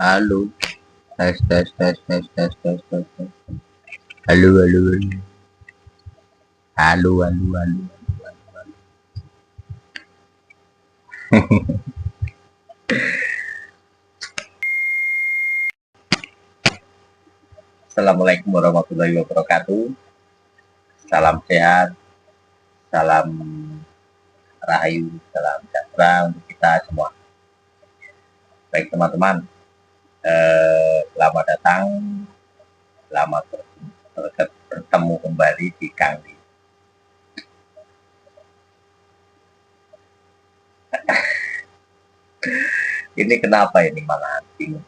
Halo, tes tes tes tes tes tes tes. Tes. Halo, halo, halo. Halo, halo, halo. Assalamualaikum warahmatullahi wabarakatuh. Salam sehat, salam rahayu, salam sejahtera untuk kita semua. Baik teman-teman, selamat datang, selamat bertemu kembali di Kangdi. Ini kenapa ini malah bingung?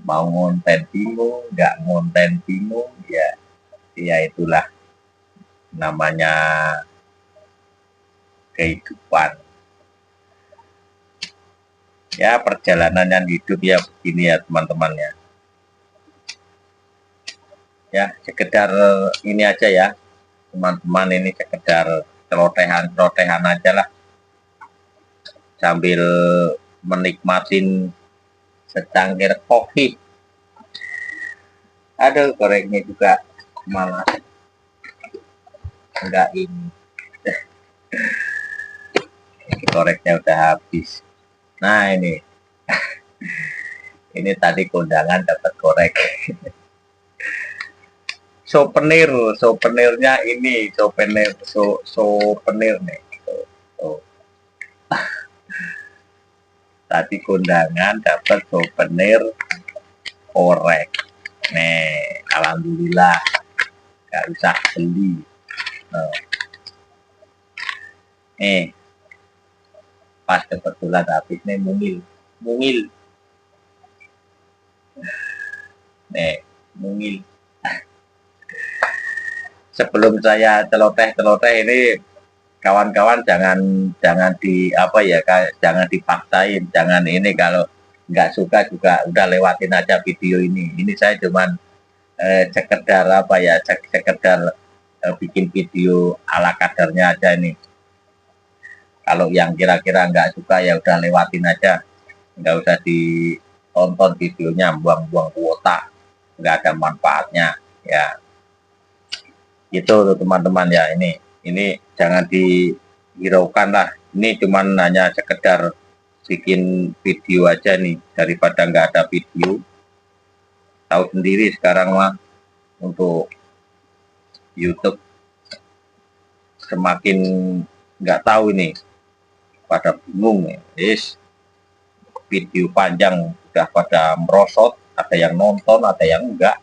Mau ngonten bingung, nggak ngonten bingung, ya itulah namanya kehidupan. Ya perjalanan yang hidup ya begini ya teman-teman ya. Ya sekedar ini aja ya teman-teman, ini sekedar celotehan aja lah sambil menikmatin secangkir kopi. Aduh, koreknya juga malas, enggak ini koreknya udah habis. Nah ini tadi kondangan dapat korek. Souvenirnya ini souvenir nih. So. Tadi kondangan dapat souvenir korek. Nih, alhamdulillah nggak usah beli. Nih, pas kebetulan habis nih mungil. Nih, mungil. Sebelum saya celoteh ini, kawan-kawan jangan di apa ya, jangan dipaksain, jangan ini, kalau nggak suka juga udah lewatin aja video ini. Ini saya cuman sekedar apa ya, sekedar bikin video ala kadarnya aja ini. Kalau yang kira-kira nggak suka ya udah lewatin aja, nggak usah ditonton videonya, buang-buang kuota, nggak ada manfaatnya ya. Itu tuh teman-teman ya, ini jangan dihiraukan lah, ini cuman hanya sekedar bikin video aja nih, daripada nggak ada video. Tahu sendiri sekarang mah untuk YouTube semakin nggak tahu ini, pada bingung nih, video panjang udah pada merosot, ada yang nonton, ada yang enggak,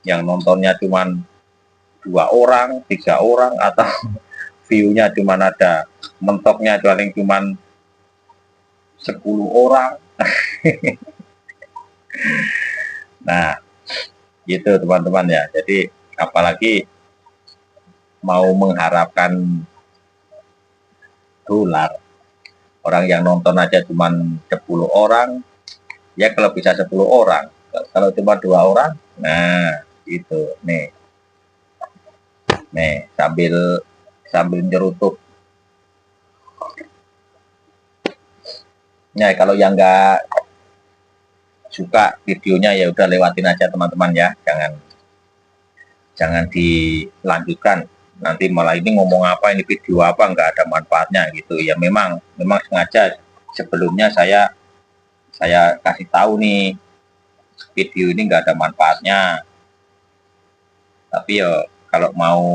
yang nontonnya cuman 2 orang, 3 orang, atau view-nya cuman ada, mentoknya paling cuman 10 orang. Nah, gitu teman-teman ya. Jadi apalagi mau mengharapkan dolar, orang yang nonton aja cuman 10 orang, ya kalau bisa 10 orang, kalau cuma 2 orang, nah itu nih sambil nyerutup. Nah, kalau yang nggak suka videonya ya udah lewatin aja teman-teman ya, jangan dilanjutkan, nanti malah ini ngomong apa, ini video apa, nggak ada manfaatnya gitu ya. Memang sengaja sebelumnya saya kasih tahu nih, video ini nggak ada manfaatnya, tapi ya kalau mau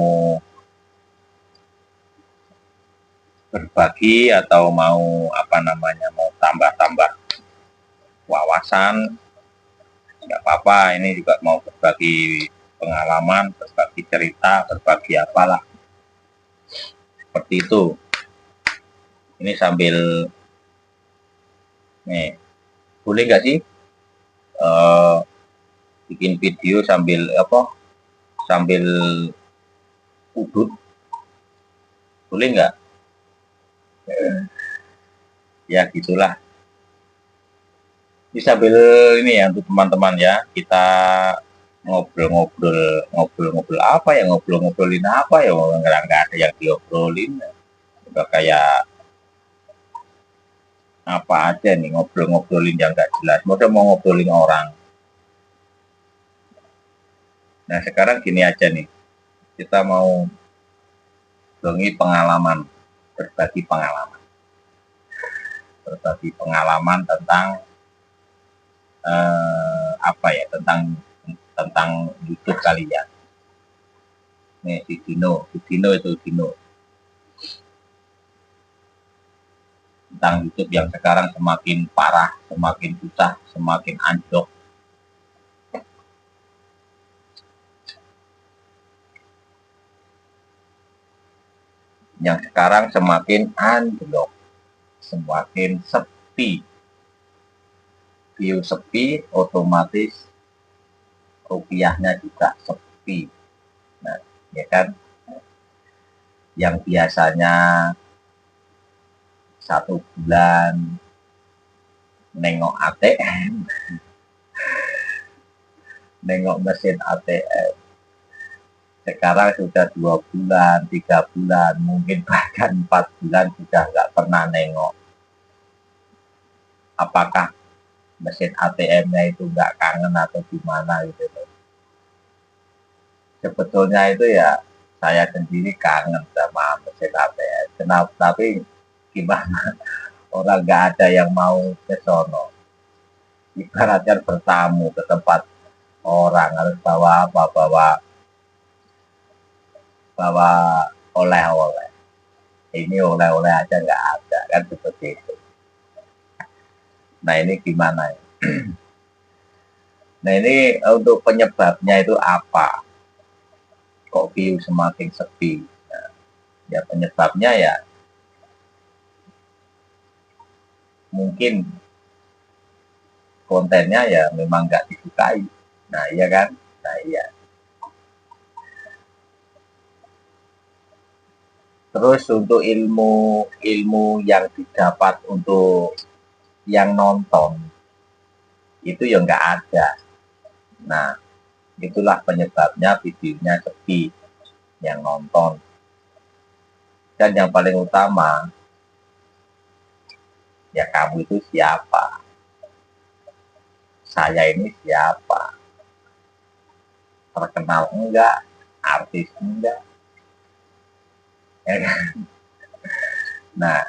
berbagi atau mau apa namanya, mau tambah wawasan, nggak apa-apa. Ini juga mau berbagi pengalaman, berbagi cerita, berbagi apalah, seperti itu. Ini sambil nih, boleh nggak sih bikin video sambil udut, boleh nggak? Ya gitulah. Ini sambil ini ya untuk teman-teman ya, kita ngobrol-ngobrol apa ya, ngobrolin apa ya, nggak ada yang diobrolin, udah kayak apa aja nih ngobrol-ngobrolin yang nggak jelas. Masa mau ngobrolin orang. Nah sekarang gini aja nih, kita mau pengalaman, berbagi pengalaman, berbagi pengalaman tentang apa ya, tentang YouTube kali ya. Nih si Dino itu Dino tentang YouTube yang sekarang semakin parah, semakin susah, semakin anjlok. Yang sekarang semakin anjlok, semakin sepi. View sepi, otomatis rupiahnya juga sepi. Nah, ya kan? Yang biasanya 1 bulan nengok ATM, nengok mesin ATM, sekarang sudah 2 bulan, 3 bulan, mungkin bahkan 4 bulan sudah nggak pernah nengok. Apakah mesin ATM-nya itu nggak kangen atau gimana gitu? Sebetulnya itu ya saya sendiri kangen sama mesin ATM. Kenapa? Tapi gimana? Orang nggak ada yang mau ke sono. Ibaratnya bertamu ke tempat orang harus bawa apa? Bawa oleh-oleh. Ini oleh-oleh aja nggak ada kan seperti itu. Nah ini gimana ya? Nah ini untuk penyebabnya itu apa? Kok view semakin sepi? Nah, ya penyebabnya ya mungkin kontennya ya memang nggak disukai. Nah iya kan? Nah iya. Terus untuk ilmu yang didapat untuk yang nonton itu ya nggak ada. Nah itulah penyebabnya videonya sepi yang nonton. Dan yang paling utama ya kamu itu siapa? Saya ini siapa? Terkenal enggak? Artis enggak? Ya kan? Nah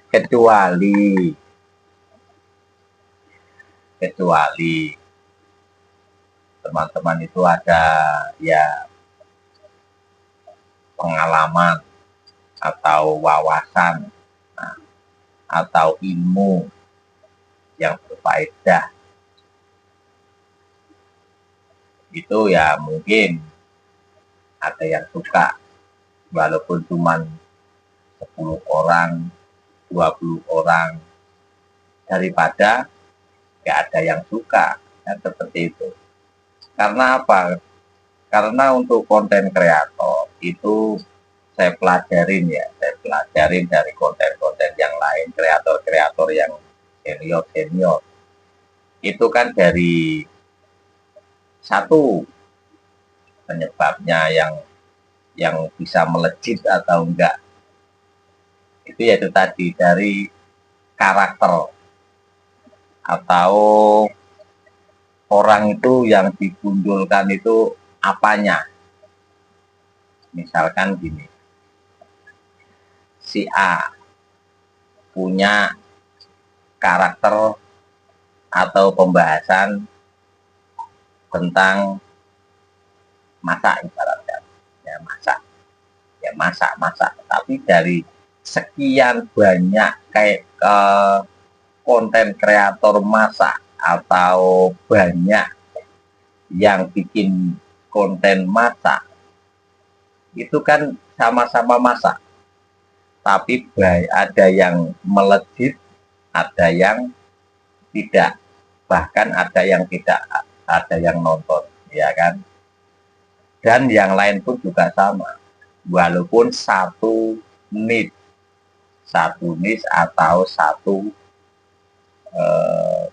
kecuali teman-teman itu ada ya pengalaman atau wawasan, nah, atau ilmu yang berfaedah, itu ya mungkin ada yang suka walaupun cuma 10 orang, 20 orang, daripada gak ada yang suka, kan seperti itu. Karena apa? Karena untuk konten kreator itu saya pelajarin dari konten-konten yang lain, kreator-kreator yang senior itu kan dari satu penyebabnya yang bisa melejit atau enggak itu yaitu tadi dari karakter atau orang itu yang dipunculkan itu apanya. Misalkan gini, si A punya karakter atau pembahasan tentang masak, ibaratnya masak, tapi dari sekian banyak kayak konten kreator masak atau banyak yang bikin konten masak itu kan sama-sama masak, tapi ada yang melejit, ada yang tidak, bahkan ada yang tidak ada yang nonton, ya kan? Dan yang lain pun juga sama, walaupun satu niche atau satu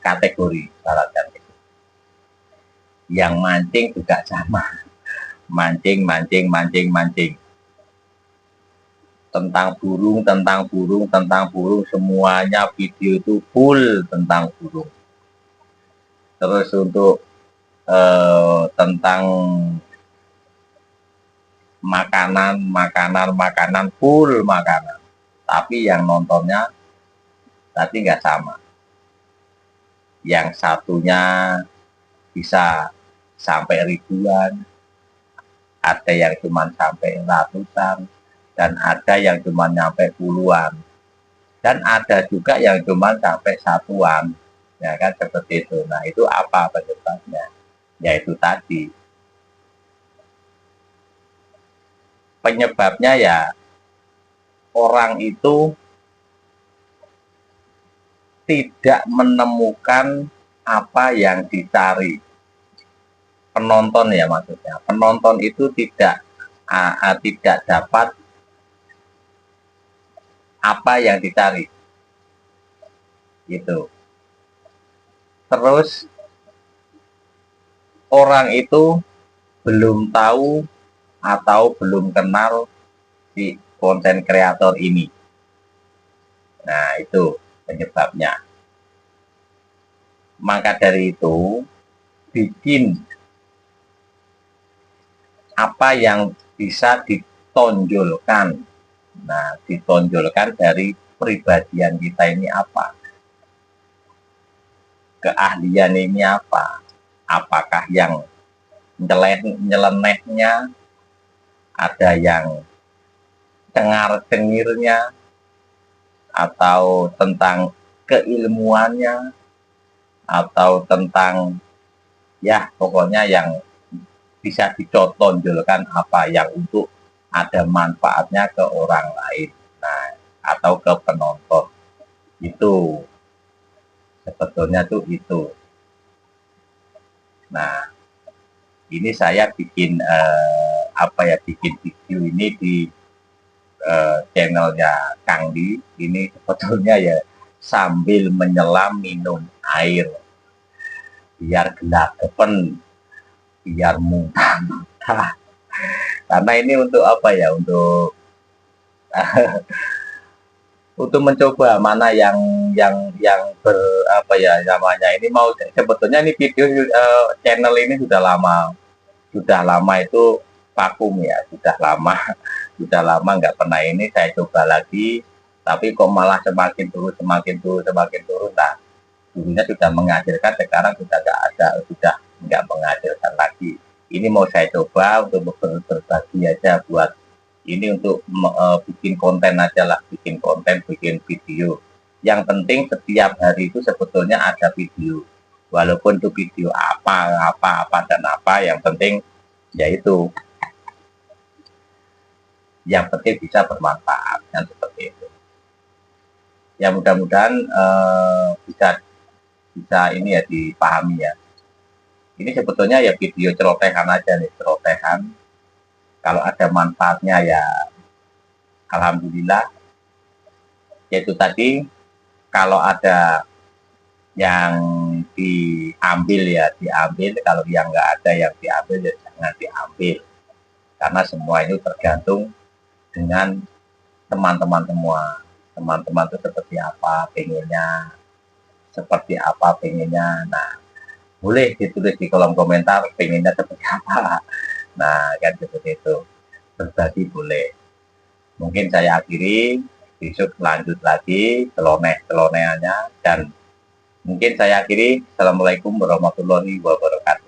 kategori syaratkan itu. Yang mancing juga sama, mancing. tentang burung, semuanya video itu full tentang burung. Terus untuk tentang makanan full makanan. Tapi yang nontonnya tadi nggak sama. Yang satunya bisa sampai ribuan, ada yang cuma sampai ratusan, dan ada yang cuma sampai puluhan, dan ada juga yang cuma sampai satuan, ya kan, seperti itu. Nah, itu apa penyebabnya? Yaitu tadi, penyebabnya ya orang itu tidak menemukan apa yang dicari. Penonton ya maksudnya. Penonton itu tidak dapat apa yang dicari. Gitu. Terus orang itu belum tahu atau belum kenal si konten kreator ini. Nah, itu penyebabnya. Maka dari itu, bikin apa yang bisa ditonjolkan. Nah, ditonjolkan dari pribadian kita ini apa? Keahlian ini apa? Apakah yang nyelenehnya, ada yang cengar-cengirnya, atau tentang keilmuannya, atau tentang ya pokoknya yang bisa ditonjolkan, apa yang untuk ada manfaatnya ke orang lain, nah, atau ke penonton. Itu sebetulnya tuh itu. Nah, ini saya bikin bikin video ini di channelnya Kang Di. Ini sebetulnya ya sambil menyelam minum air biar gelagepen, biar muntah. Karena ini untuk apa ya, untuk untuk mencoba mana yang apa ya namanya, ini mau sebetulnya ini video channel ini sudah lama itu vakum ya, sudah lama nggak pernah ini saya coba lagi, tapi kok malah semakin turun. Nah, dulunya sudah mengajarkan, sekarang sudah nggak mengajarkan lagi. Ini mau saya coba untuk berbagi aja, buat ini untuk bikin konten aja lah, bikin video. Yang penting setiap hari itu sebetulnya ada video, walaupun itu video apa dan apa, yang penting yaitu yang penting bisa bermanfaat, kan, seperti itu. Ya, mudah-mudahan bisa ini ya dipahami ya. Ini sebetulnya ya video celotehan aja nih, celotehan. Kalau ada manfaatnya ya alhamdulillah. Yaitu tadi, kalau ada yang diambil, kalau yang nggak ada yang diambil ya jangan diambil. Karena semua itu tergantung dengan teman-teman semua. Teman-teman itu seperti apa pengennya. Nah, boleh ditulis di kolom komentar pengennya seperti apa. Nah, kan seperti itu. Berbagi boleh. Mungkin saya akhiri, besok lanjut lagi celonehannya, dan mungkin saya akhiri. Assalamualaikum warahmatullahi wabarakatuh.